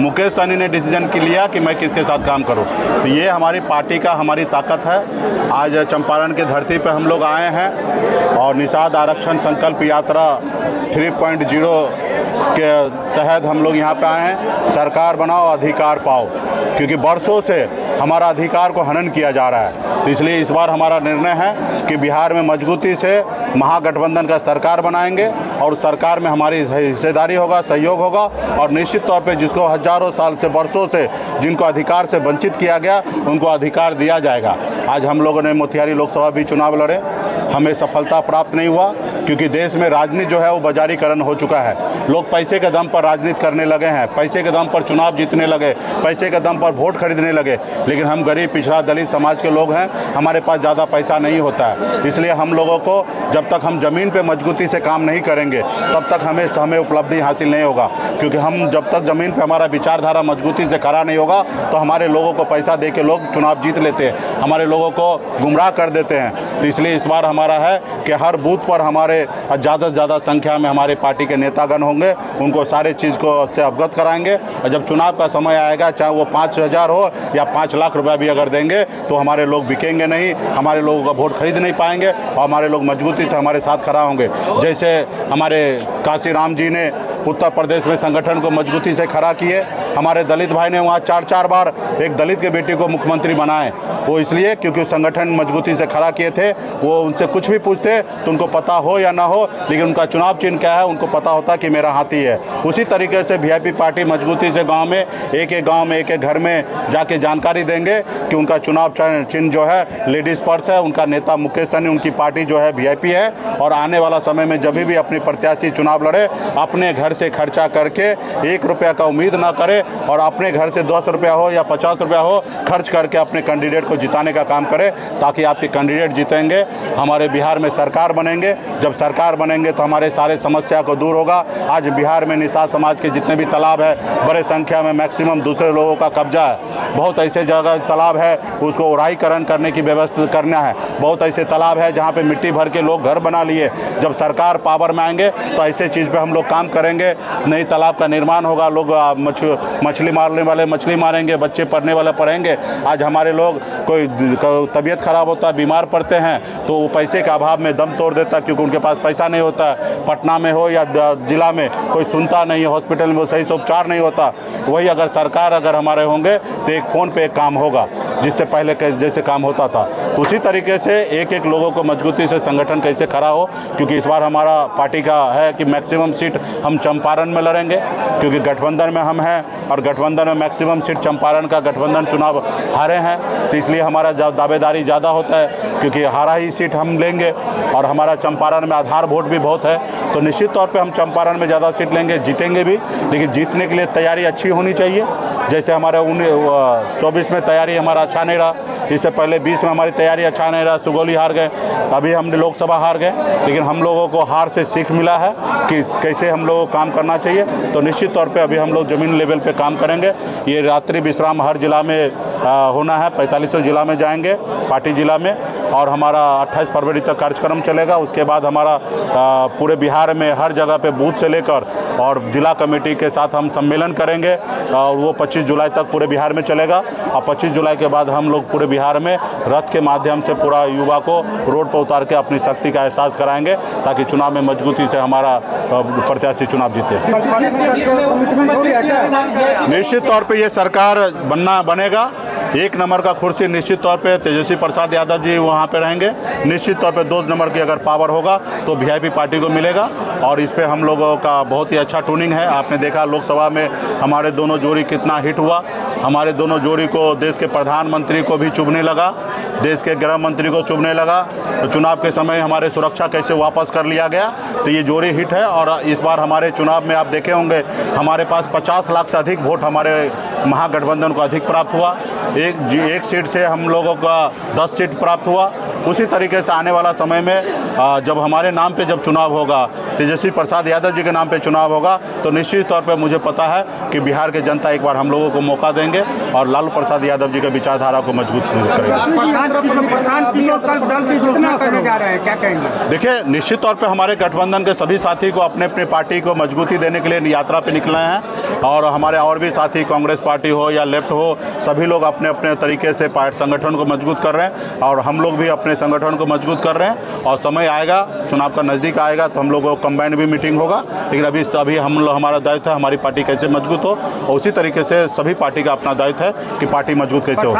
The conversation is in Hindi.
मुकेश सहनी ने डिसीजन लिया कि मैं किसके साथ काम करूं। तो ये हमारी पार्टी का हमारी ताकत है। आज चंपारण की धरती पर हम लोग आए हैं और निषाद आरक्षण संकल्प यात्रा 3.0 के तहत हम लोग यहाँ पे आए हैं। सरकार बनाओ अधिकार पाओ, क्योंकि बरसों से हमारा अधिकार को हनन किया जा रहा है। तो इसलिए इस बार हमारा निर्णय है कि बिहार में मजबूती से महागठबंधन का सरकार बनाएंगे और सरकार में हमारी हिस्सेदारी होगा, सहयोग होगा और निश्चित तौर पे जिसको हजारों साल से बरसों से जिनको अधिकार से वंचित किया गया उनको अधिकार दिया जाएगा। आज हम लोगों ने मोतिहारी लोकसभा भी चुनाव लड़े, हमें सफलता प्राप्त नहीं हुआ क्योंकि देश में राजनीति जो है वो बाजारीकरण हो चुका है। लोग पैसे के दम पर राजनीति करने लगे हैं, पैसे के दम पर चुनाव जीतने लगे, पैसे के दम पर वोट खरीदने लगे। लेकिन हम गरीब पिछड़ा दलित समाज के लोग हैं, हमारे पास ज़्यादा पैसा नहीं होता है। इसलिए हम लोगों को जब तक हम ज़मीन पे मजबूती से काम नहीं करेंगे तब तक हमें उपलब्धि हासिल नहीं होगा, क्योंकि हम जब तक ज़मीन पे हमारा विचारधारा मजबूती से खड़ा नहीं होगा तो हमारे लोगों को पैसा दे के लोग चुनाव जीत लेते हैं, हमारे लोगों को गुमराह कर देते हैं। तो इसलिए इस बार हमारा है कि हर बूथ पर हमारे ज़्यादा से ज़्यादा संख्या में हमारे पार्टी के नेतागण होंगे, उनको सारे चीज़ को से अवगत कराएंगे और जब चुनाव का समय आएगा, चाहे वो 5,000 हो या 5 लाख रुपया भी अगर देंगे तो हमारे लोग बिकेंगे नहीं, हमारे लोगों का वोट खरीद नहीं पाएंगे और हमारे लोग मजबूती से हमारे साथ खड़ा होंगे। जैसे हमारे काशी राम जी ने उत्तर प्रदेश में संगठन को मजबूती से खड़ा किए, हमारे दलित भाई ने वहाँ 4 बार एक दलित के बेटी को मुख्यमंत्री बनाए। वो इसलिए क्योंकि संगठन मजबूती से खड़ा किए थे। वो उनसे कुछ भी पूछते तो उनको पता हो या ना हो, लेकिन उनका चुनाव चिन्ह क्या है उनको पता होता कि मेरा हाथी है। उसी तरीके से वीआईपी पार्टी मजबूती से गांव में एक एक घर में जाके जानकारी देंगे कि उनका चुनाव चिन्ह जो है लेडीज़ पर्स है, उनका नेता मुकेश सहनी, उनकी पार्टी जो है वीआईपी है। और आने वाला समय में जब भी अपनी प्रत्याशी चुनाव लड़े अपने घर से खर्चा करके 1 रुपया का उम्मीद ना करे और अपने घर से 10 रुपया हो या 50 रुपया हो खर्च करके अपने कैंडिडेट को जिताने का काम करे, ताकि आपके कैंडिडेट जीतेंगे, हमारे बिहार में सरकार बनेंगे। जब सरकार बनेंगे तो हमारे सारे समस्या को दूर होगा। आज बिहार में निषाद समाज के जितने भी तालाब है बड़े संख्या में मैक्सिमम दूसरे लोगों का कब्जा है। बहुत ऐसे जगह तालाब है उसको उड़ाईकरण करने की व्यवस्था करना है। बहुत ऐसे तालाब है जहाँ पे मिट्टी भर के लोग घर बना लिए। जब सरकार पावर में आएंगे तो ऐसे चीज़ पे हम लोग काम करेंगे, नई तालाब का निर्माण होगा, लोग मछली मारने वाले मछली मारेंगे, बच्चे पढ़ने वाले पढ़ेंगे। आज हमारे लोग कोई तबीयत खराब होता है, बीमार पड़ते हैं तो वो पैसे के अभाव में दम तोड़ देता है क्योंकि उनके पास पैसा नहीं होता है। पटना में हो या जिला में कोई सुनता नहीं है, हॉस्पिटल में वो सही से उपचार नहीं होता। वही अगर सरकार अगर हमारे होंगे तो एक फ़ोन पे एक काम होगा जिससे पहले जैसे काम होता था। उसी तरीके से एक एक लोगों को मजबूती से संगठन कैसे खड़ा हो, क्योंकि इस बार हमारा पार्टी का है कि मैक्सिमम सीट हम चंपारण में लड़ेंगे, क्योंकि गठबंधन में हम हैं और गठबंधन में मैक्सिमम सीट चंपारण का गठबंधन चुनाव हारे हैं। तो इसलिए हमारा दावेदारी ज़्यादा होता है क्योंकि हारा ही सीट हम लेंगे और हमारा चंपारण में आधार वोट भी बहुत है। तो निश्चित तौर पे हम चंपारण में ज़्यादा सीट लेंगे, जीतेंगे भी, लेकिन जीतने के लिए तैयारी अच्छी होनी चाहिए। जैसे हमारे 24 में तैयारी हमारा अच्छा नहीं रहा, इससे पहले 20 में हमारी तैयारी अच्छा नहीं रहा, सुगौली हार गए, अभी हम लोकसभा हार गए। लेकिन हम लोगों को हार से सीख मिला है कि कैसे हम लोगों को काम करना चाहिए। तो निश्चित तौर पे अभी हम लोग ज़मीन लेवल पे काम करेंगे। ये रात्रि विश्राम हर जिला में होना है, 45 जिला में जाएंगे पार्टी जिला में, और हमारा 28 फरवरी तक कार्यक्रम चलेगा। उसके बाद हमारा पूरे बिहार में हर जगह पे बूथ से लेकर और जिला कमेटी के साथ हम सम्मेलन करेंगे और वो 25 जुलाई तक पूरे बिहार में चलेगा। और 25 जुलाई के बाद हम लोग पूरे बिहार में रथ के माध्यम से पूरा युवा को रोड पर उतार के अपनी शक्ति का एहसास कराएंगे, ताकि चुनाव में मजबूती से हमारा प्रत्याशी चुनाव जीते। निश्चित तौर पे ये सरकार बनेगा। 1 नंबर का कुर्सी निश्चित तौर पे तेजस्वी प्रसाद यादव जी वहाँ पे रहेंगे। निश्चित तौर पे 2 नंबर की अगर पावर होगा तो वीआईपी पार्टी को मिलेगा। और इस पे हम लोगों का बहुत ही अच्छा ट्यूनिंग है। आपने देखा लोकसभा में हमारे दोनों जोड़ी कितना हिट हुआ। हमारे दोनों जोड़ी को देश के प्रधानमंत्री को भी चुभने लगा, देश के गृह मंत्री को चुभने लगा। तो चुनाव के समय हमारे सुरक्षा कैसे वापस कर लिया गया, तो ये जोड़ी हिट है। और इस बार हमारे चुनाव में आप देखे होंगे हमारे पास 50 लाख से अधिक वोट हमारे महागठबंधन को अधिक प्राप्त हुआ। एक सीट से हम लोगों का 10 सीट प्राप्त हुआ। उसी तरीके से आने वाला समय में जब हमारे नाम पे जब चुनाव होगा, तेजस्वी प्रसाद यादव जी के नाम पे चुनाव होगा, तो निश्चित तौर पे मुझे पता है कि बिहार के जनता एक बार हम लोगों को मौका देंगे और लालू प्रसाद यादव जी के विचारधारा को मजबूत करेंगे। देखिए, निश्चित तौर पे हमारे गठबंधन के सभी साथी को अपने अपने पार्टी को मजबूती देने के लिए यात्रा पे निकले हैं और हमारे और भी साथी, कांग्रेस पार्टी हो या लेफ्ट हो, सभी लोग अपने अपने तरीके से संगठन को मजबूत कर रहे हैं और हम लोग भी अपने संगठन को मजबूत कर रहे हैं। और समय आएगा, चुनाव का नज़दीक आएगा तो हम लोगों को कंबाइंड भी मीटिंग होगा, लेकिन अभी हम लोग, हमारा दायित्व है हमारी पार्टी कैसे मजबूत हो और उसी तरीके से सभी पार्टी का अपना दायित्व है कि पार्टी मजबूत कैसे हो।